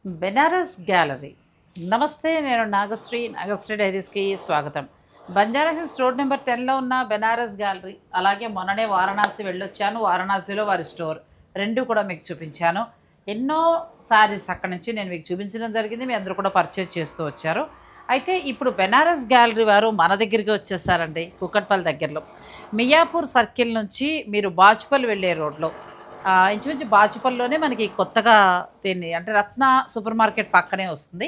Banaras gallery. నమస్తే, నేను నాగశ్రీ డైరీస్కి స్వాగతం. బంజారా హిల్స్ రోడ్ నెంబర్ 10లో ఉన్న బెనారస్ గ్యాలరీ. అలాగే మొన్ననే వారణాసి వెళ్ళొచ్చాను. వారణాసిలో వారి స్టోర్ రెండు కూడా మీకు చూపించాను. ఎన్నో శారీస్ అక్కడ నుంచి నేను మీకు చూపించడం జరిగింది. మీ అందరూ కూడా పర్చేజ్ చేస్తూ వచ్చారు. అయితే ఇప్పుడు బెనారస్ గ్యాలరీ వారు మన దగ్గరికి వచ్చేసారండి. కుక్కట్పల్లి దగ్గరలో మియాపూర్ సర్కిల్ నుంచి మీరు బాచుపల్లి వెళ్ళే రోడ్లో, ఇంచుమించు బాచుపల్లిలోనే మనకి కొత్తగా దీన్ని అంటే రత్న సూపర్ మార్కెట్ పక్కనే వస్తుంది.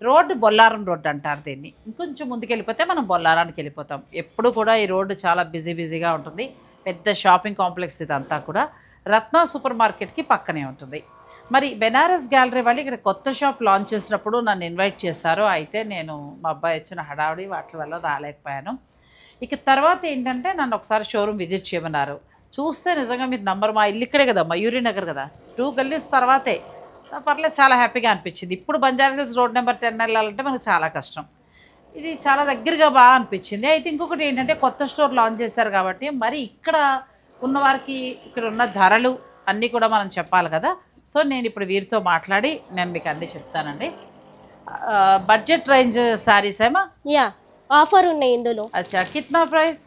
రోడ్డు బొల్లారం రోడ్డు అంటారు దీన్ని. ఇంకొంచెం ముందుకు వెళ్ళిపోతే మనం బొల్లారానికి వెళ్ళిపోతాం. ఎప్పుడు కూడా ఈ రోడ్డు చాలా బిజీగా ఉంటుంది. పెద్ద షాపింగ్ కాంప్లెక్స్ ఇదంతా కూడా రత్న సూపర్ మార్కెట్కి పక్కనే ఉంటుంది. మరి బెనారస్ గ్యాలరీ వాళ్ళు ఇక్కడ కొత్త షాప్ లాంచ్ చేసినప్పుడు నన్ను ఇన్వైట్ చేశారు. అయితే నేను మా అబ్బాయి వచ్చిన హడావుడి వాటి వల్ల రాలేకపోయాను. ఇక తర్వాత ఏంటంటే నన్ను ఒకసారి షోరూమ్ విజిట్ చేయమన్నారు. చూస్తే నిజంగా మీరు నంబర్, మా ఇల్లు ఇక్కడే కదా, మయూరి నగర్ కదా, 2 గల్లీస్ తర్వాతే. పర్లేదు, చాలా హ్యాపీగా అనిపించింది. ఇప్పుడు బంజారా హిల్స్ రోడ్ నెంబర్ 10 వెళ్ళాలంటే మనకు చాలా కష్టం. ఇది చాలా దగ్గరగా బాగా అనిపించింది. అయితే ఇంకొకటి ఏంటంటే కొత్త స్టోర్ లాంచ్ చేశారు కాబట్టి మరి ఇక్కడ ఉన్నవారికి ఇక్కడ ఉన్న ధరలు అన్నీ కూడా మనం చెప్పాలి కదా. సో నేను ఇప్పుడు వీరితో మాట్లాడి నేను మీకు అన్నీ చెప్తానండి. బడ్జెట్ రేంజ్ శారీస్ ఏమా? या ऑफर ఉన్నాయి ఇందులో. अच्छा, कितना प्राइस?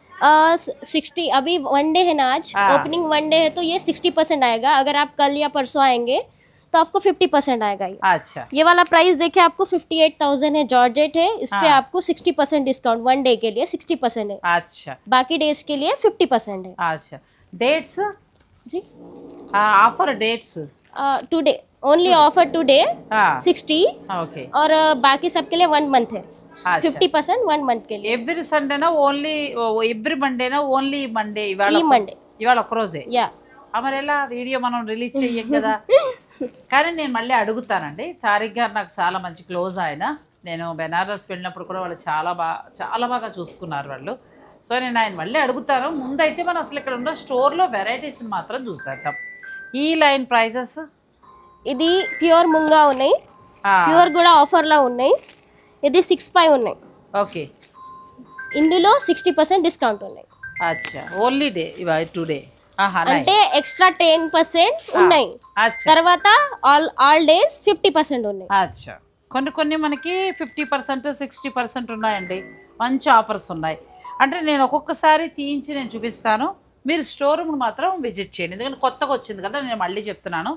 60 अभी वन डे है ना, आज ओपनिंग वन डे है तो ये 60% आएगा. अगर आप कल या परसों आएंगे तो आपको 50% आएगा. ये अच्छा, ये वाला प्राइस देखिए, आपको 58,000 है. जॉर्जेट है, इस पे आपको 60% डिस्काउंट वन डे के लिए 60% है. अच्छा, बाकी डेज के लिए 50% है. अच्छा. डेट्स जी, offer dates today only offer today 60 okay. और बाकी सबके लिए 1 मंथ है. 50% 1 मंथ के लिए. ఎవ్రీ సండేనా ఓన్లీ? ఎవ్రీ మండేనా ఓన్లీ మండే? ఈ మండే, ఇవాళ ఒక రోజే. యా. మరి ఎలా వీడియో మనం రిలీజ్ చెయ్యం కదా. కానీ నేను మళ్ళీ అడుగుతానండి. తారిక్ గారు నాకు చాలా మంచి క్లోజ్ ఆయన. నేను బెనారస్ వెళ్ళినప్పుడు కూడా వాళ్ళు చాలా బాగా చూసుకున్నారు వాళ్ళు. సో నేను ఆయన మళ్ళీ అడుగుతాను. ముందైతే మనం అసలు ఇక్కడ ఉన్న స్టోర్లో వెరైటీస్ మాత్రం చూసేద్దాం. ఈ లైన్ ప్రైజెస్, ఇది ప్యూర్ ముంగా ఉన్నాయి, ప్యూర్ కూడా ఆఫర్లో ఉన్నాయి. ఇది 6.5 ఉన్నాయి. ఓకే. ఇందులో 60% డిస్కౌంట్ ఉన్నాయి. అచ్చా, ఓన్లీ డే టుడే అంటే ఎక్స్ట్రా 10% ఉన్నాయి. తర్వాత ఆల్ డేస్ 50% ఉన్నాయి. అచ్చా, కొన్ని మనకి 50% 60% ఉన్నాయండి. మంచి ఆఫర్స్ ఉన్నాయి. అంటే నేను ఒక్కొక్కసారి తీయించి నేను చూపిస్తాను. మీరు స్టోర్ రూమ్ మాత్రం విజిట్ చేయండి. ఎందుకంటే కొత్తగా వచ్చింది కదా, నేను మళ్ళీ చెప్తున్నాను.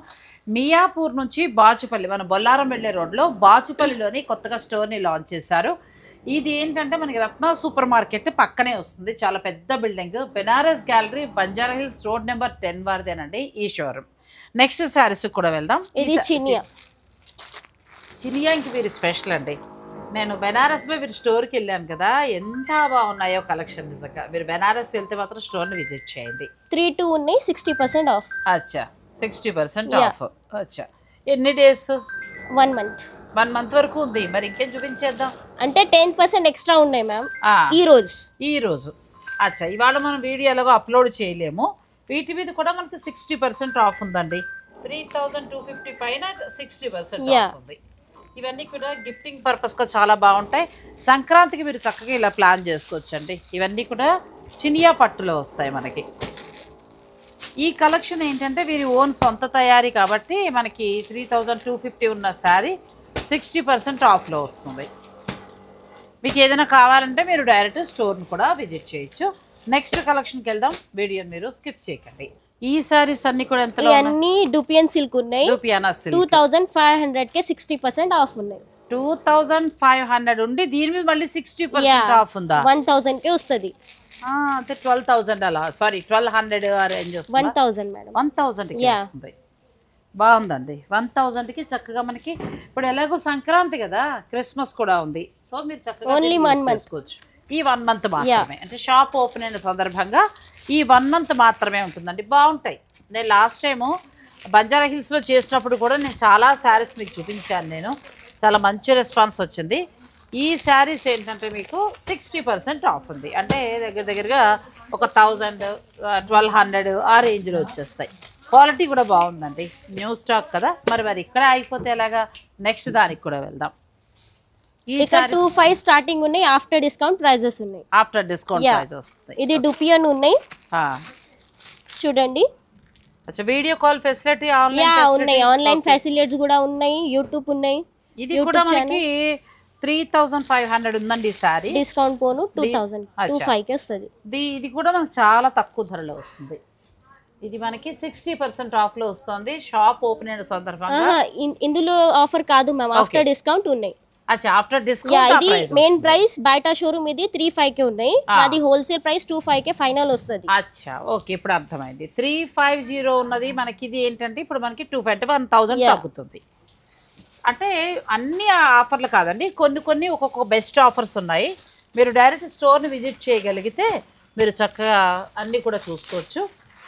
మియాపూర్ నుంచి బాచుపల్లి, మన బొల్లారం వెళ్ళే రోడ్లో బాచుపల్లిలోని కొత్తగా స్టోర్ని లాంచ్ చేశారు. ఇది ఏంటంటే మనకి రత్న సూపర్ మార్కెట్ పక్కనే వస్తుంది. చాలా పెద్ద building. Banaras gallery Banjara Hills road number 10 వారిదేనండి ఈ షోరూమ్. నెక్స్ట్ శారీస్ కూడా వెళ్దాం. ఇది చినియా ఇంక వీరి స్పెషల్ అండి. నేను బెనారస్లో వీరి స్టోర్కి వెళ్ళాను కదా, ఎంత బాగున్నాయో కలెక్షన్. నిజంగా మీరు బెనారస్ వెళ్తే మాత్రం స్టోర్ని విజిట్ చేయండి. 3-2 ఉన్నాయి, 60% ఆఫ్. అచ్చా, 60% ఆఫ్. అచ్చా, ఎన్ని డేస్? 1 మంత్. 1 మంత్ వరకు ఉంది. మరి ఇంకేం చూపించేద్దాం. అంటే 10% ఎక్స్ట్రా ఉన్నాయి మ్యామ్ ఈ రోజు. అచ్చా, ఇవాళ మనం వీడియోలో అప్లోడ్ చేయలేము. వీటి మీద కూడా మనకి 60% ఆఫ్ ఉందండి. 3,250 పైన 60% ఆఫ్ ఉంది. ఇవన్నీ కూడా గిఫ్టింగ్ పర్పస్గా చాలా బాగుంటాయి. సంక్రాంతికి మీరు చక్కగా ఇలా ప్లాన్ చేసుకోవచ్చండి. ఇవన్నీ కూడా చినియా పట్టులో వస్తాయి మనకి. ఈ కలెక్షన్ ఏంటంటే వీరి ఓన్ సొంత తయారీ కాబట్టి మనకి 3,250 ఉన్న శారీ 60% ఆఫ్లో వస్తుంది. మీకు ఏదైనా కావాలంటే మీరు డైరెక్ట్ స్టోర్ని కూడా విజిట్ చేయొచ్చు. నెక్స్ట్ కలెక్షన్కి వెళ్దాం. వీడియోని మీరు స్కిప్ చేయకండి. ఈ సారీస్ అన్ని కూడా ఎంత? అన్ని డూపియన్ సిల్క్ ఉన్నాయి. 2,500 కి 60% ఆఫ్ ఉన్నాయి. 2,500 ఉండి దీని మీద మళ్ళీ 60% ఆఫ్ ఉందా? 1,000 కి వస్తుంది. అంటే 12,000 అలా, సారీ 1,200 రేంజ్ వస్తుంది. 1,000 మేడం, 1,000 కి వస్తుంది. బాగుందండి. 1,000 కి చక్కగా మనకి ఇప్పుడు ఎలాగో సంక్రాంతి కదా, క్రిస్మస్ కూడా ఉంది. సో మీరు చక్కగా ఓన్లీ 1 మంత్ చేసుకోవచ్చు. ఈ 1 మంత్ మాత్రమే, అంటే షాప్ ఓపెన్ అయిన సందర్భంగా ఈ 1 మంత్ మాత్రమే ఉంటుందండి. బాగుంటాయి. నేను లాస్ట్ టైము బంజారా హిల్స్లో చేసినప్పుడు కూడా నేను చాలా శారీస్ మీకు చూపించాను. నేను చాలా మంచి రెస్పాన్స్ వచ్చింది. ఈ శారీస్ ఏంటంటే మీకు 60% ఆఫ్ ఉంది. అంటే దగ్గరగా ఒక 1,000, 1,200 ఆ రేంజ్లో వచ్చేస్తాయి. క్వాలిటీ కూడా బాగుందండి. న్యూ స్టాక్ కదా. మరి ఇక్కడ ఆగిపోతే ఎలాగా? నెక్స్ట్ దానికి కూడా వెళ్దాం. ఇక్కడ 2,500 స్టార్టింగ్ ఉన్నాయి. ఆఫ్టర్ డిస్కౌంట్ ప్రైజెస్ ఉన్నాయి. ఆఫ్టర్ డిస్కౌంట్ ప్రైస్ వస్తాయి. ఇది డూపియన్ ఉన్నాయి చూడండి. అచ్చా video call facility yeah online ఉన్నాయి, ఆన్లైన్ ఫెసిలిటీస్ కూడా ఉన్నాయి, యూట్యూబ్ ఉన్నాయి. ఇది కూడా మనకి 3500 ఉందండి ఈ సారీ. డిస్కౌంట్ పోను 2025 కి వస్తుంది. ఇది కూడా మనకు చాలా తక్కువ ధరలో వస్తుంది. ఇది మనకి 60% ఆఫ్ లో వస్తుంది షాప్ ఓపెన్ అయిన సందర్భంగా. ఇందులో ఆఫర్ కాదు మ్యామ్, ఆఫ్టర్ డిస్కౌంట్ ఉన్నాయి. అచ్చా ఆఫ్టర్ డిస్కౌంట్ ఇది మెయిన్ ప్రైస్ బయట షోరూమ్ ఇది 35 కి ఉన్నాయి, అది హోల్సేల్ ప్రైస్ 25 కి ఫైనల్ వస్తుంది. అచ్చా ఓకే ఇప్పుడు అర్థమైంది. 350 ఉన్నది మనకి. ఇది ఏంటంటే ఇప్పుడు మనకి 250 తగ్గుతుంది. అంటే అన్ని ఆఫర్లు కాదండి, కొన్ని ఒక్కొక్క బెస్ట్ ఆఫర్స్ ఉన్నాయి. మీరు డైరెక్ట్ స్టోర్ని విజిట్ చేయగలిగితే మీరు చక్కగా అన్నీ కూడా చూసుకోవచ్చు.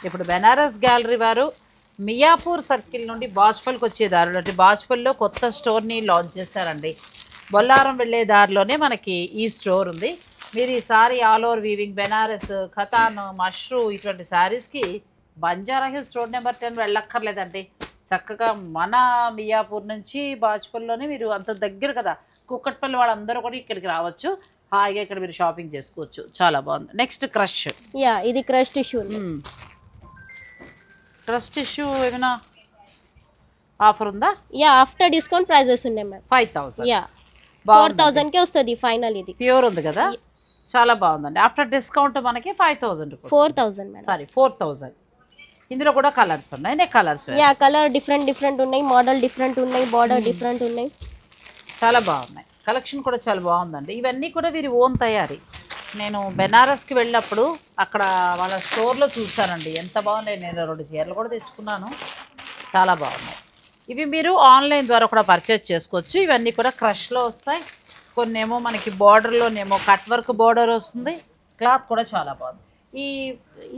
ఇప్పుడు బెనారస్ గ్యాలరీ వారు మియాపూర్ సర్కిల్ నుండి బాజ్పల్లికి వచ్చే దారిలో, అంటే బాజ్పల్లిలో కొత్త స్టోర్ని లాంచ్ చేశారండి. బొల్లారం వెళ్ళే దారిలోనే మనకి ఈ స్టోర్ ఉంది. మీరు ఈ సారీ ఆల్ ఓవర్ వీవింగ్ బెనారస్, ఖతాన్, మష్రూ ఇటువంటి శారీస్కి బంజారా హిల్స్ రోడ్ నెంబర్ 10 వెళ్ళక్కర్లేదండి. చక్కగా మన మియాపూర్ నుంచి బాజ్పల్లిలోనే మీరు అంత దగ్గర కదా, కుక్కట్పల్లి వాళ్ళందరూ కూడా ఇక్కడికి రావచ్చు. హాయిగా ఇక్కడ మీరు షాపింగ్ చేసుకోవచ్చు. చాలా బాగుంది. Next crush. యా ఇది క్రష్ టిష్యూ. క్రష్ టిష్యూ ఏమైనా ఆఫర్ ఉందా? యా ఆఫ్టర్ డిస్కౌంట్ ప్రైజెస్ ఉన్నాయి మ్యామ్. 5000. యా 4000 కి వస్తుంది ఫైనల్. ఇది ప్యూర్ ఉంది కదా, చాలా బాగుందండి. ఆఫ్టర్ డిస్కౌంట్ మనకి 5000 4000 మేడం. సారీ 4000. ఇందులో కూడా కలర్స్ ఉన్నాయి. Neck colours yeah colour different ఉన్నాయి, మోడల్ డిఫరెంట్ ఉన్నాయి, బార్డర్ డిఫరెంట్ ఉన్నాయి, చాలా బాగున్నాయి. కలెక్షన్ కూడా చాలా బాగుందండి. ఇవన్నీ కూడా వీరి ఓన్ తయారీ. నేను బెనారస్కి వెళ్ళినప్పుడు అక్కడ వాళ్ళ స్టోర్లో చూసానండి, ఎంత బాగున్నాయి. నేను 2 చీరలు కూడా తెచ్చుకున్నాను, చాలా బాగున్నాయి. ఇవి మీరు ఆన్లైన్ ద్వారా కూడా పర్చేజ్ చేసుకోవచ్చు. ఇవన్నీ కూడా క్రష్లో వస్తాయి. కొన్నేమో మనకి బార్డర్లోనేమో కట్ వర్క్ బార్డర్ వస్తుంది. క్లాత్ కూడా చాలా బాగుంది.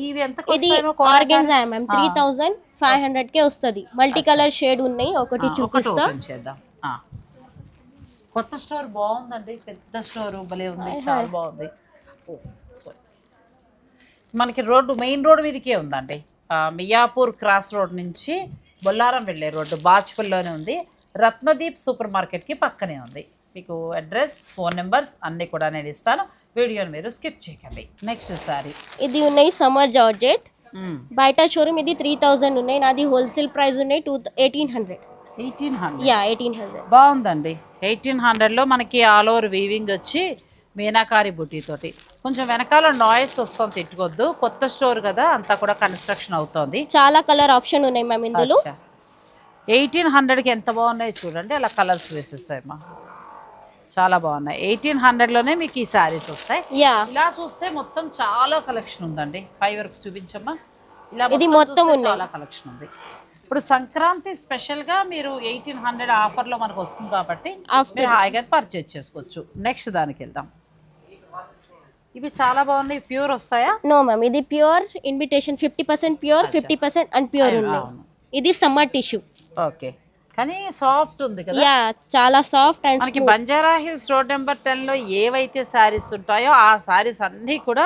ఇవి ఎంత? ఇది ఆర్గెన్జా మ్యామ్ 3500 కే వస్తుంది. మల్టీ కలర్ షేడ్ ఉన్నాయి, ఒకటి చూపిస్తా. చేద్దాం. కొత్త స్టోర్ బాగుందండి, పెద్ద స్టోర్ భలే ఉంది, చాలా బాగుంది. మనకి రోడ్డు మెయిన్ రోడ్ మీదకే ఉందండి. మియాపూర్ క్రాస్ రోడ్ నుంచి బొల్లారం వెళ్ళే రోడ్డు బాజ్పల్లిలోనే ఉంది. రత్నదీప్ సూపర్ మార్కెట్కి పక్కనే ఉంది. మీకు అడ్రస్, ఫోన్ నెంబర్స్ అన్నీ కూడా నేను ఇస్తాను. వీడియోని మీరు స్కిప్ చేయకండి. నెక్స్ట్ సారీ ఇది ఉన్నాయి సమ్మర్ జార్జెట్. బయట షోరూమ్ ఇది 3000 ఉన్నాయి, నాది హోల్సేల్ ప్రైస్ ఉన్నాయి 1800. యా 1800 బాగుందండి. 1800లో మనకి ఆల్ ఓవర్ వీవింగ్ వచ్చి మీనాకారి బుటీతోటి. కొంచెం వెనకాల నాయిస్ వస్తుంది, తిట్టుకోవద్దు. కొత్త స్టోర్ కదా, అంతా కూడా కన్స్ట్రక్షన్ అవుతుంది. చాలా కలర్ ఆప్షన్ ఉన్నాయి మ్యామ్ ఇందులో. 1800కి ఎంత బాగున్నాయి చూడండి, అలా కలర్స్ వేసేస్తాయమ్మా, చాలా బాగున్నాయి. 1800లోనే మీకు ఈ శారీస్ వస్తాయి. ఇలా చూస్తే మొత్తం చాలా కలెక్షన్ ఉందండి. పై వరకు చూపించమ్మా. ఇలా ఇది మొత్తం చాలా కలెక్షన్ ఉంది. ఇప్పుడు సంక్రాంతి స్పెషల్గా మీరు 1800 ఆఫర్లో మనకు వస్తుంది కాబట్టి మీరు హాయిగా పర్చేజ్ చేసుకోవచ్చు. నెక్స్ట్ దానికి వెళ్దాం. ఇవి చాలా బాగున్నాయి. ప్యూర్ వస్తాయా? నో మ్యామ్, ఇది ప్యూర్ ఇన్విటేషన్ 50% ప్యూర్, 50% అన్ప్యూర్ ఉన్నాయి. ఇది సమ్మర్ టిష్యూ. ఓకే, కానీ సాఫ్ట్ ఉంది కదా. యా చాలా సాఫ్ట్ అండ్ మనకి బంజారా హిల్స్ రోడ్ నెంబర్ 10లో ఏవైతే శారీస్ ఉంటాయో ఆ శారీస్ అన్నీ కూడా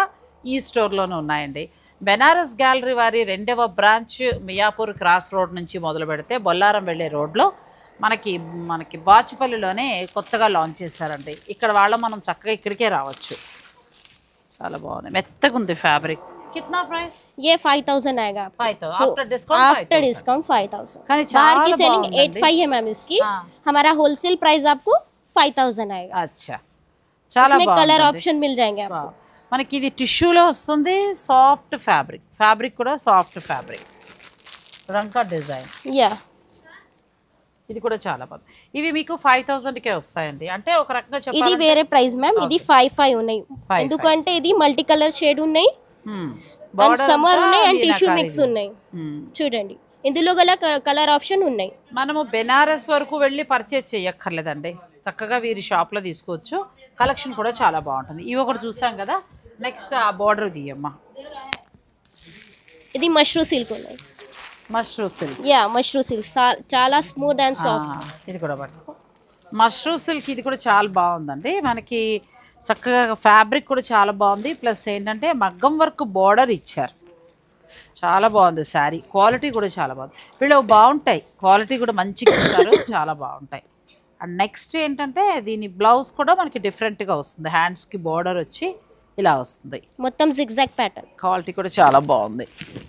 ఈ స్టోర్లోనే ఉన్నాయండి. బెనారస్ గ్యాలరీ వారి 2వ బ్రాంచ్ మియాపూర్ క్రాస్ రోడ్ నుంచి మొదలు పెడితే బొల్లారం వెళ్ళే రోడ్లో మనకి బాచుపల్లిలోనే కొత్తగా లాంచ్ చేశారండి. ఇక్కడ మనం చక్కగా ఇక్కడికే రావచ్చు. చాలా బాగుంది, మెత్తగా ఉంది ఫ్యాబ్రిక్. कितना प्राइस? ये 5000 आएगा. 5000 आफ्टर डिस्काउंट. After discount 5000. बाहर की सेलिंग 85 है मैम इसकी. हमारा होलसेल प्राइस आपको 5000 आएगा. अच्छा, చాలా బాగుంది. इसमें कलर ऑप्शन मिल जाएंगे आपको. మనకి ఇది టిష్యూలో వస్తుంది. సాఫ్ట్ ఫ్యాబ్రిక్ కూడా సాఫ్ట్ ఫ్యాబ్రిక్, రంకా డిజైన్. యా ఇది కూడా చాలా బాగుంది. ఇవి మీకు 5000కే వస్తాయండి. అంటే ఒక రకంగా చెప్పాలి, ఇది వేరే ప్రైస్ మ్యామ్. ఇది 55 ఉన్నాయి, ఎందుకంటే ఇది మల్టీ కలర్ షేడ్ ఉన్నాయి, అండ్ సమ్మర్ ఉన్నాయి, అండ్ టిష్యూ మిక్స్ ఉన్నాయి. చూడండి ఇందులో గల కలర్ ఆప్షన్ ఉన్నాయి. మనము బెనారస్ వరకు వెళ్ళి పర్చేజ్ చేయక్కర్లేదండి, చక్కగా వీరి షాప్లో తీసుకోవచ్చు. కలెక్షన్ కూడా చాలా బాగుంటుంది. ఇవి ఒకటి చూసాం కదా. నెక్స్ట్ ఆ బార్డర్ తీయమ్మా. ఇది మష్రూ సిల్క్ ఉన్నాయి. Mashru silk. Yeah mashru silk చాలా స్మూత్ అండ్ సాఫ్ట్. ఇది కూడా పట్టుకో. మష్రూ సిల్క్ ఇది కూడా చాలా బాగుందండి. మనకి చక్కగా ఫ్యాబ్రిక్ కూడా చాలా బాగుంది. ప్లస్ ఏంటంటే మగ్గం వర్క్ బార్డర్ ఇచ్చారు, చాలా బాగుంది శారీ. క్వాలిటీ కూడా చాలా బాగుంది. వీళ్ళు బాగుంటాయి, క్వాలిటీ కూడా మంచిగా ఇస్తారు, చాలా బాగుంటాయి. అండ్ నెక్స్ట్ ఏంటంటే దీని బ్లౌజ్ కూడా మనకి డిఫరెంట్గా వస్తుంది. హ్యాండ్స్కి బార్డర్ వచ్చి ఇలా వస్తుంది. మొత్తం జిగ్జాగ్ ప్యాటర్న్. క్వాలిటీ కూడా చాలా బాగుంది,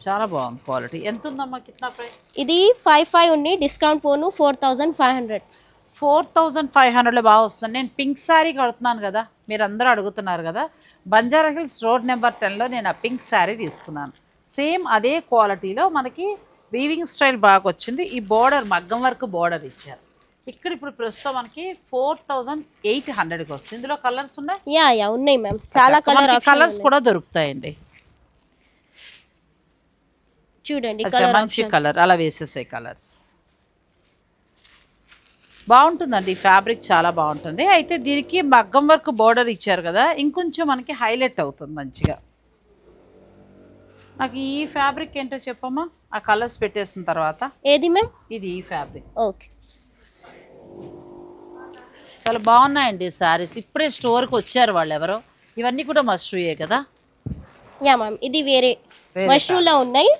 చాలా బాగుంది క్వాలిటీ. ఎంత ఉందమ్మా కిतना ప్రైస్? ఇది 55 ఉంది, డిస్కౌంట్ పోను 4500. 4500లో బాగా వస్తుంది. నేను పింక్ శారీ కడుతున్నాను కదా, మీరు అందరూ అడుగుతున్నారు కదా, బంజారా హిల్స్ రోడ్ నెంబర్ 10లో నేను ఆ పింక్ శారీ తీసుకున్నాను. సేమ్ అదే క్వాలిటీలో మనకి వీవింగ్ స్టైల్ బాగా వచ్చింది. ఈ బోర్డర్ మగ్గం వరకు బోర్డర్ ఇచ్చారు. ఇక్కడ ఇప్పుడు ప్రస్తుతం మనకి 4800కి వస్తుంది. ఇందులో కలర్స్ ఉన్నాయి? యా ఉన్నాయి మ్యామ్, చాలా కలర్స్ కూడా దొరుకుతాయండి. చూడండి మంచి కలర్ అలా వేసేసే కలర్స్ బాగుంటుందండి. ఈ ఫ్యాబ్రిక్ చాలా బాగుంటుంది. అయితే దీనికి మగ్గం వర్క్ బోర్డర్ ఇచ్చారు కదా, ఇంకొంచెం మనకి హైలైట్ అవుతుంది మంచిగా. నాకు ఈ ఫ్యాబ్రిక్ ఏంటో చెప్పమ్మా, ఆ కలర్స్ పెట్టేసిన తర్వాత. ఏది మ్యామ్? ఇది ఈ ఫ్యాబ్రిక్. ఓకే, చాలా బాగున్నాయండి శారీస్. ఇప్పుడే స్టోర్కి వచ్చారు వాళ్ళు ఎవరో. ఇవన్నీ కూడా మష్రూయే కదా? యా మ్యామ్, ఇది వేరే మష్రూలా ఉన్నాయి,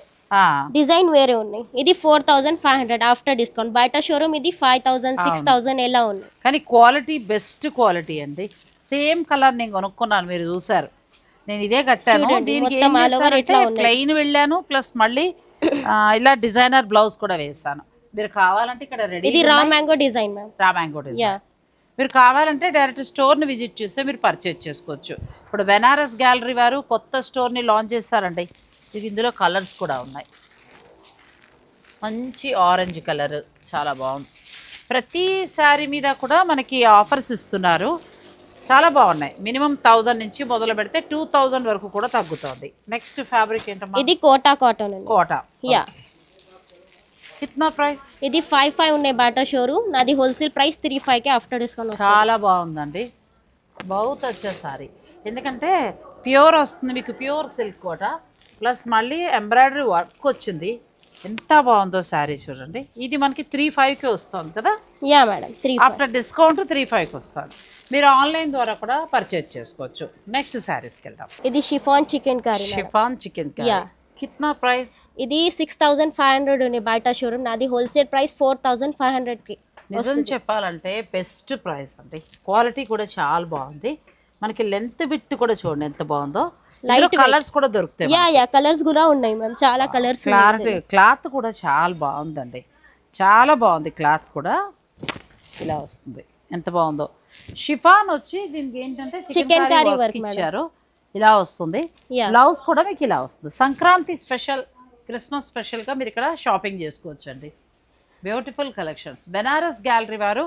డిజైన్ వేరే ఉన్నాయి. ఇది 4500 ఆఫ్టర్ డిస్కౌంట్. బయట షోరూమ్ ఇది 5000 6000 ఎలా ఉన్నాయి. కానీ క్వాలిటీ బెస్ట్ క్వాలిటీ అండి. సేమ్ కలర్ నేను కొనుక్కున్నాను, మీరు చూసారు. నేను ఇదే కట్టాను. దీనికి ప్లెయిన్ వెళ్ళాను, ప్లస్ మళ్ళీ ఇలా డిజైనర్ బ్లౌజ్ కూడా వేసాను. మీరు కావాలంటే ఇక్కడ రెడీ. ఇది raw mango design ma'am. Raw mango design. మీరు కావాలంటే డైరెక్ట్ స్టోర్ని విజిట్ చేస్తే మీరు పర్చేజ్ చేసుకోవచ్చు. ఇప్పుడు బెనారస్ గ్యాలరీ వారు కొత్త స్టోర్ని లాంచ్ చేస్తారండి. ఇది ఇందులో కలర్స్ కూడా ఉన్నాయి. మంచి ఆరెంజ్ కలర్ చాలా బాగుంది. ప్రతి శారీ మీద కూడా మనకి ఆఫర్స్ ఇస్తున్నారు, చాలా బాగున్నాయి. మినిమం 1000 నుంచి మొదలు పెడితే 2000 వరకు కూడా తగ్గుతుంది. నెక్స్ట్ ఫ్యాబ్రిక్ ఏంటమ్మా? ఇది కోటా కాటన్. కోటా. యా. కిतना ప్రైస్? ఇది 55 ఉన్నాయి బాటా షోరూమ్. నాది హోల్సేల్ ప్రైస్ 35 కే ఆఫ్టర్ డిస్కౌంట్. చాలా బాగుందండి, బహుత్ అచ్చా సారీ. ఎందుకంటే ప్యూర్ వస్తుంది మీకు, ప్యూర్ సిల్క్ కోట ప్లస్ మళ్ళీ ఎంబ్రాయిడరీ వర్క్ వచ్చింది. ఎంత బాగుందో శారీ చూడండి. ఇది మనకి 35కి వస్తుంది కదా? యా మేడం, ఆఫ్టర్ డిస్కౌంట్ 35కి వస్తుంది. మీరు ఆన్లైన్ ద్వారా కూడా పర్చేజ్ చేసుకోవచ్చు. నెక్స్ట్ శారీస్కి వెళ్దాం. ఇది chiffon chicken curry. Chiffon chicken curry. కిतना ప్రైస్? ఇది 6500 ఉంది బయట షోరూమ్. నాది హోల్సేల్ ప్రైస్ 4500 కి. నిజం చెప్పాలంటే బెస్ట్ ప్రైస్ అండి. క్వాలిటీ కూడా చాలా బాగుంది. మనకి లెంత్ విడ్త్ కూడా చూడండి ఎంత బాగుందో. లైట్ కలర్స్ కూడా దొరుకుతాయి. యా కలర్స్ కూడా ఉన్నాయి మ్యామ్, చాలా కలర్స్. క్లాత్ కూడా చాలా బాగుందండి, చాలా బాగుంది. క్లాత్ కూడా ఇలా వస్తుంది, ఎంత బాగుందో. షిఫాన్ వచ్చి దీనికి ఏంటంటే చికెన్ కర్రీ వర్క్ ఇచ్చారు, ఇలా వస్తుంది. బ్లౌజ్ కూడా మీకు ఇలా వస్తుంది. సంక్రాంతి స్పెషల్, క్రిస్మస్ స్పెషల్గా మీరు ఇక్కడ షాపింగ్ చేసుకోవచ్చు అండి. Beautiful collections. బెనారస్ గ్యాలరీ వారు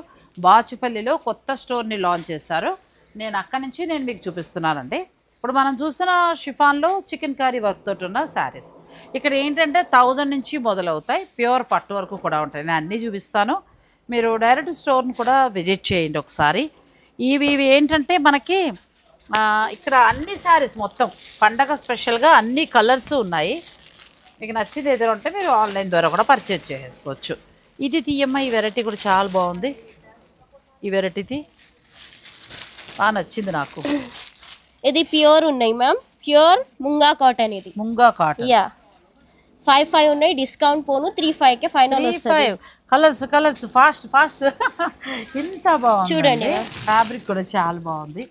బాచుపల్లిలో కొత్త స్టోర్ని లాంచ్ చేశారు. నేను అక్కడి నుంచి మీకు చూపిస్తున్నానండి. ఇప్పుడు మనం చూసిన షిఫాన్లో చికెన్ కర్రీ వర్క్ తోటి ఉన్న శారీస్. ఇక్కడ ఏంటంటే 1000 నుంచి మొదలవుతాయి, ప్యూర్ పట్టు వరకు కూడా ఉంటాయి. నేను అన్నీ చూపిస్తాను, మీరు డైరెక్ట్ స్టోర్ని కూడా విజిట్ చేయండి ఒకసారి. ఇవి ఏంటంటే మనకి ఇక్కడ అన్ని శారీస్ మొత్తం పండగ స్పెషల్గా అన్ని కలర్స్ ఉన్నాయి. మీకు నచ్చింది ఏదైనా ఉంటే మీరు ఆన్లైన్ ద్వారా కూడా పర్చేజ్ చేసుకోవచ్చు. ఇది తీయమ్మ, ఈ వెరైటీ కూడా చాలా బాగుంది. ఈ వెరైటీది బాగా నచ్చింది నాకు. ఇది ప్యూర్ ఉన్నాయి మ్యామ్, ప్యూర్ ముంగా కాటన్. ఇది ముంగా కాటన్. యా 55 ఉన్నాయి, డిస్కౌంట్ పోను 35 కే ఫైనల్ వస్తుంది. కలర్స్ ఫాస్ట్ ఇంత బాగుంది చూడండి. ఫ్యాబ్రిక్ కూడా చాలా బాగుంది.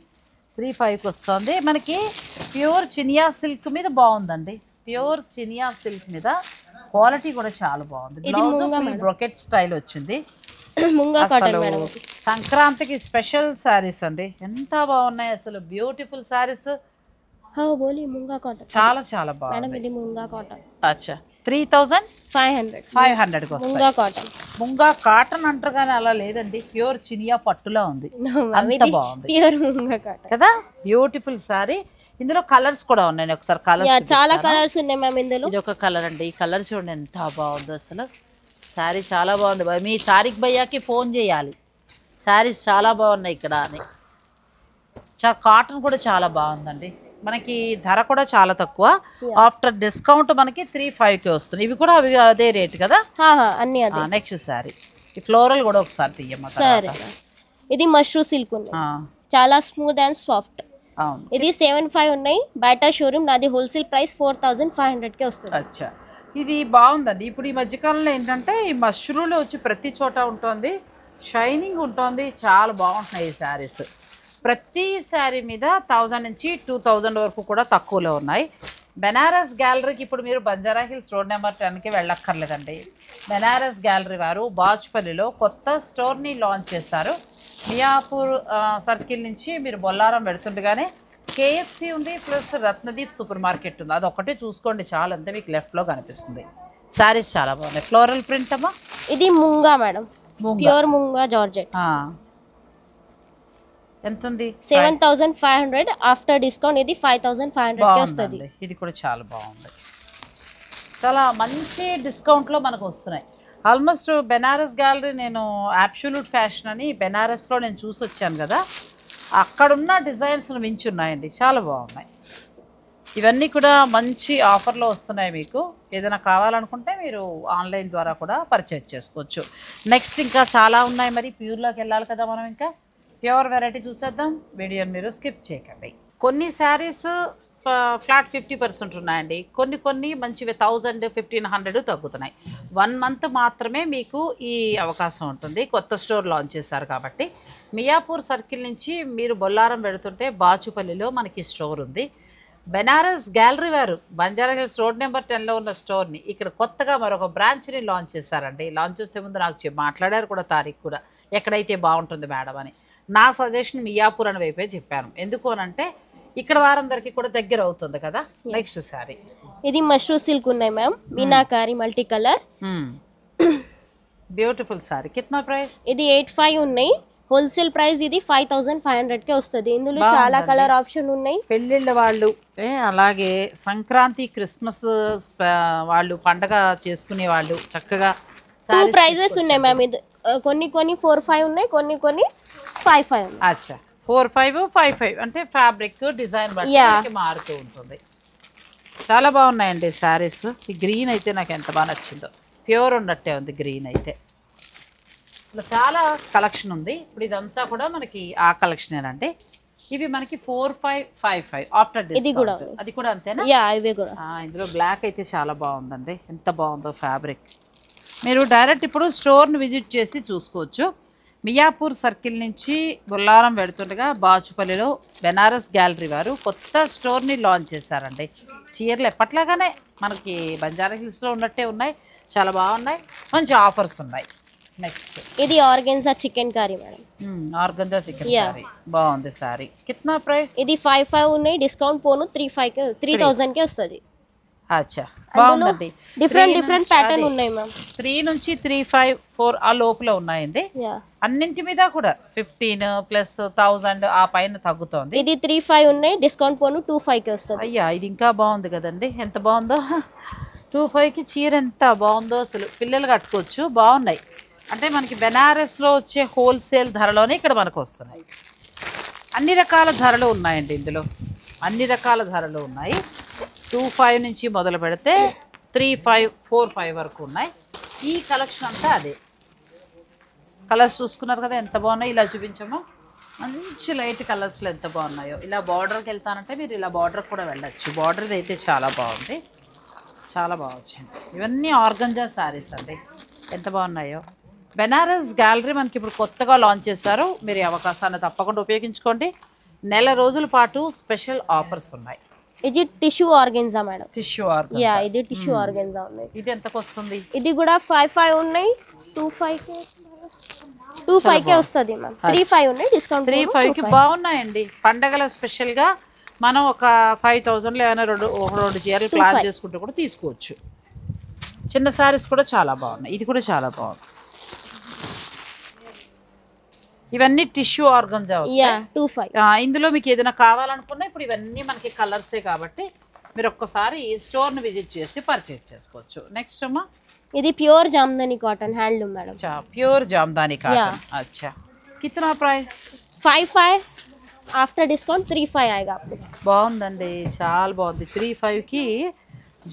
35కి వస్తుంది. మనకి ప్యూర్ చినియా సిల్క్ మీద బాగుందండి. ప్యూర్ చినియా సిల్క్ మీద క్వాలిటీ కూడా చాలా బాగుంది. బ్లౌజ్ బ్రొకెట్ స్టైల్ వచ్చింది. Munga cotton madam. సంక్రాంతికి స్పెషల్ శారీస్ అండి, ఎంత బాగున్నాయి అసలు. బ్యూటిఫుల్ శారీస్. ముంగా కాటన్ చాలా చాలా బాగుంది మేడం. ఇది ముంగా కాటన్. అచ్చా 3500కి వస్తుంది. ముంగా కాటన్. ముంగా కాటన్ అంటారు కానీ అలా లేదండి, ప్యూర్ చినియా పట్టులా ఉంది. అంత బాగుంది, ప్యూర్ ముంగా కాటన్ కదా. Beautiful sorry. ఇందులో కలర్స్ కూడా ఉన్నాయి, ఒకసారి కలర్స్. చాలా కలర్స్ ఉన్నాయి మ్యామ్ ఇందులో. ఇది ఒక కలర్ అండి, ఈ కలర్ చూడండి ఎంత బాగుందో అసలు. శారీ చాలా బాగుంది. మీ తారిక్ భయ్యాకి ఫోన్ చేయాలి, శారీస్ చాలా బాగున్నాయి ఇక్కడ అని. కాటన్ కూడా చాలా బాగుందండి. మనకి ధర కూడా చాలా తక్కువ. ఆఫ్టర్ డిస్కౌంట్ మనకి 35కి వస్తుంది. ఇవి కూడా అదే రేట్ కదా అన్ని. నెక్స్ట్ శారీ ఈ ఫ్లోరల్ కూడా ఒకసారి తీయమ్మా. ఇది మష్రూ సిల్క్ ఉంది, చాలా స్మూత్ అండ్ సాఫ్ట్. ఇది 75 ఉన్నాయి బయట షోరూమ్. నాది హోల్సేల్ ప్రైస్ 4500కి వస్తుంది. అచ్చా, ఇది బాగుందండి. ఇప్పుడు ఈ మధ్యకాలంలో ఏంటంటే ఈ మష్రూలో వచ్చి ప్రతి చోట ఉంటుంది, షైనింగ్ ఉంటుంది, చాలా బాగుంటున్నాయి ఈ శారీస్. ప్రతి శారీ మీద 1000 నుంచి 2000 వరకు కూడా తక్కువలో ఉన్నాయి. బెనారస్ గ్యాలరీకి ఇప్పుడు మీరు బంజారా హిల్స్ రోడ్ నెంబర్ 10కి వెళ్ళక్కర్లేదండి. బెనారస్ గ్యాలరీ వారు బాచుపల్లిలో కొత్త స్టోర్ని లాంచ్ చేశారు. మియాపూర్ సర్కిల్ నుంచి మీరు బొల్లారం పెడుతుండగానే KFC ఉంది, ప్లస్ రత్నదీప్ సూపర్ మార్కెట్ ఉంది. అదొక్కటే చూసుకోండి చాలు, అంతే మీకు లెఫ్ట్లో కనిపిస్తుంది. శారీస్ చాలా బాగున్నాయి. ఫ్లోరల్ ప్రింట్ అమ్మా. ఇది munga madam, pure munga georgette. ఎంత ఉంది? 7500. ఆఫ్టర్ డిస్కౌంట్ ఇది 5500 కి వస్తుంది. ఇది కూడా చాలా బాగుంది. చాలా మంచి డిస్కౌంట్లో మనకు వస్తున్నాయి. ఆల్మోస్ట్ బెనారస్ గ్యాలరీ నేను అబ్సల్యూట్ ఫ్యాషన్ అని బెనారస్లో నేను చూసి వచ్చాను కదా, అక్కడున్న డిజైన్స్ను మించి ఉన్నాయండి, చాలా బాగున్నాయి. ఇవన్నీ కూడా మంచి ఆఫర్లో వస్తున్నాయి. మీకు ఏదైనా కావాలనుకుంటే మీరు ఆన్లైన్ ద్వారా కూడా పర్చేజ్ చేసుకోవచ్చు. నెక్స్ట్ ఇంకా చాలా ఉన్నాయి, మరి ప్యూర్లోకి వెళ్ళాలి కదా మనం. ఇంకా ప్యూర్ వెరైటీ చూసేద్దాం. వీడియోని మీరు స్కిప్ చేయకండి. కొన్ని శారీస్ ఫ్లాట్ 50% ఉన్నాయండి. కొన్ని మంచివి 1000, 1500 తగ్గుతున్నాయి. 1 మంత్ మాత్రమే మీకు ఈ అవకాశం ఉంటుంది. కొత్త స్టోర్ లాంచ్ చేశారు కాబట్టి. మియాపూర్ సర్కిల్ నుంచి మీరు బొల్లారం పెడుతుంటే బాచుపల్లిలో మనకి స్టోర్ ఉంది. బెనారస్ గ్యాలరీ వారు బంజారా హిల్స్ రోడ్ నెంబర్ 10లో ఉన్న స్టోర్ని ఇక్కడ కొత్తగా మరొక బ్రాంచ్ని లాంచ్ చేశారండి. లాంచ్ చేసే ముందు నాకు మాట్లాడారు కూడా, తారీఖు కూడా ఎక్కడైతే బాగుంటుంది మేడం అని. నా సజెషన్ మియాపూర్ అని వైపే చెప్పాను. ఎందుకు అనంటే ఇక్కడ వారందరికీ కూడా దగ్గర అవుతుంది కదా. నెక్స్ట్ సారీ ఇది మష్రూ సిల్క్ ఉన్నాయి ma'am, meenakari multi colour, beautiful sari. కిतना ప్రైస్? ఇది 85 ఉన్నాయి. హోల్సేల్ ప్రైస్ ఇది 5500 కే వస్తుంది. ఇందులో చాలా కలర్ ఆప్షన్ ఉన్నాయి. పెళ్ళిళ్ళ వాళ్ళు అలాగే సంక్రాంతి క్రిస్మస్ వాళ్ళు పండగ చేసుకునే వాళ్ళు చక్కగా 2 ప్రైజెస్ ఉన్నాయి మ్యామ్. ఇది కొన్ని 45 ఉన్నాయి, కొన్ని 55 ఉన్నాయి. అచ్చా, 45, 55 అంటే ఫ్యాబ్రిక్ డిజైన్ బట్టి మారుతూ ఉంటుంది. చాలా బాగున్నాయండి శారీస్. ఈ గ్రీన్ అయితే నాకు ఎంత బాగా నచ్చిందో, ప్యూర్ ఉన్నట్టే ఉంది గ్రీన్ అయితే. ఇలా చాలా కలెక్షన్ ఉంది. ఇప్పుడు ఇదంతా కూడా మనకి ఆ కలెక్షనేనండి. ఇవి మనకి 4555 ఆఫ్టర్ డిస్కౌంట్. అది కూడా అంతేనా? ఇవే కూడా. ఇందులో బ్లాక్ అయితే చాలా బాగుందండి, ఎంత బాగుందో ఫ్యాబ్రిక్. మీరు డైరెక్ట్ ఇప్పుడు స్టోర్ని విజిట్ చేసి చూసుకోవచ్చు. మియాపూర్ సర్కిల్ నుంచి బొల్లారం పెడుతుండగా బాచుపల్లిలో బెనారస్ గ్యాలరీ వారు కొత్త స్టోర్ని లాంచ్ చేశారండి. చీరలు ఎప్పట్లాగానే మనకి బంజారా హిల్స్లో ఉన్నట్టే ఉన్నాయి, చాలా బాగున్నాయి, మంచి ఆఫర్స్ ఉన్నాయి. నెక్స్ట్ ఇది organza chicken curry madam. Organza chicken curry బాగుంది సారీ. కిतना ప్రైస్? ఇది 55 ఉన్నాయి, డిస్కౌంట్ పోను 3000 కే వస్తుంది. అచ్చా, బాగుందండి. డిఫరెంట్ ప్యాటర్న్ ఉన్నాయి మ్యామ్. 3 నుంచి 3, 5, 4 ఆ లోపల ఉన్నాయండి. అన్నింటి మీద కూడా 15 ప్లస్ 1000 ఆ పైన తగ్గుతోంది. ఇది 35 ఉన్నాయి, డిస్కౌంట్ పోను 25 కి వస్తుంది. అయ్యా, ఇది ఇంకా బాగుంది కదండి, ఎంత బాగుందో. 25కి చీర ఎంత బాగుందో అసలు, పిల్లలు కట్టుకోవచ్చు. బాగున్నాయి అంటే మనకి బెనారస్లో వచ్చే హోల్సేల్ ధరలోనే ఇక్కడ మనకు వస్తున్నాయి. అన్ని రకాల ధరలు ఉన్నాయండి ఇందులో, అన్ని రకాల ధరలు ఉన్నాయి. 25 నుంచి మొదలు పెడితే 35, 45 వరకు ఉన్నాయి. ఈ కలెక్షన్ అంతా అదే. కలర్స్ చూసుకున్నారు కదా ఎంత బాగున్నాయి. ఇలా చూపించమ్మా, మంచి లైట్ కలర్స్లో ఎంత బాగున్నాయో. ఇలా బార్డర్కి వెళ్తానంటే మీరు ఇలా బార్డర్కి కూడా వెళ్ళచ్చు. బార్డర్ అయితే చాలా బాగుంది, చాలా బాగా వచ్చింది. ఇవన్నీ ఆర్గంజా శారీస్ అండి, ఎంత బాగున్నాయో. బెనారస్ గ్యాలరీ మనకి ఇప్పుడు కొత్తగా లాంచ్ చేశారు. మీరు ఈ అవకాశాన్ని తప్పకుండా ఉపయోగించుకోండి. నెల రోజుల పాటు స్పెషల్ ఆఫర్స్ ఉన్నాయి. ఇది tissue organza madam. Tissue organza. ఇది టిష్యూ ఆర్గెన్జా ఉన్నాయి. ఇది ఎంతకు వస్తుంది? ఇది కూడా 55 ఉన్నాయి, 25 కే వస్తుంది మ్యామ్. 35 ఉన్నాయి, డిస్కౌంట్ 35కి బాగున్నాయండి. పండగల స్పెషల్గా మనం ఒక 5000లో ఏమైనా రెండు చీరలు ప్లాన్ చేసుకుంటూ కూడా తీసుకోవచ్చు. చిన్న శారీస్ కూడా చాలా బాగున్నాయి. ఇది కూడా చాలా బాగుంది. ఇవన్నీ టిష్యూ ఆర్గంజా వస్తాయి. 25. ఇందులో మీకు ఏదైనా కావాలనుకున్నా ఇప్పుడు ఇవన్నీ మనకి కలర్సే కాబట్టి మీరు ఒక్కసారి స్టోర్ని విజిట్ చేసి పర్చేజ్ చేసుకోవచ్చు. నెక్స్ట్ అమ్మా, ఇది pure Jamdani cotton handloom madam. Pure Jamdani cotton. अच्छा, कितना प्राइस? 55 ఆఫ్టర్ డిస్కౌంట్ 35 आएगा आपको. బాగుందండి, చాలా బాగుంది. 35కి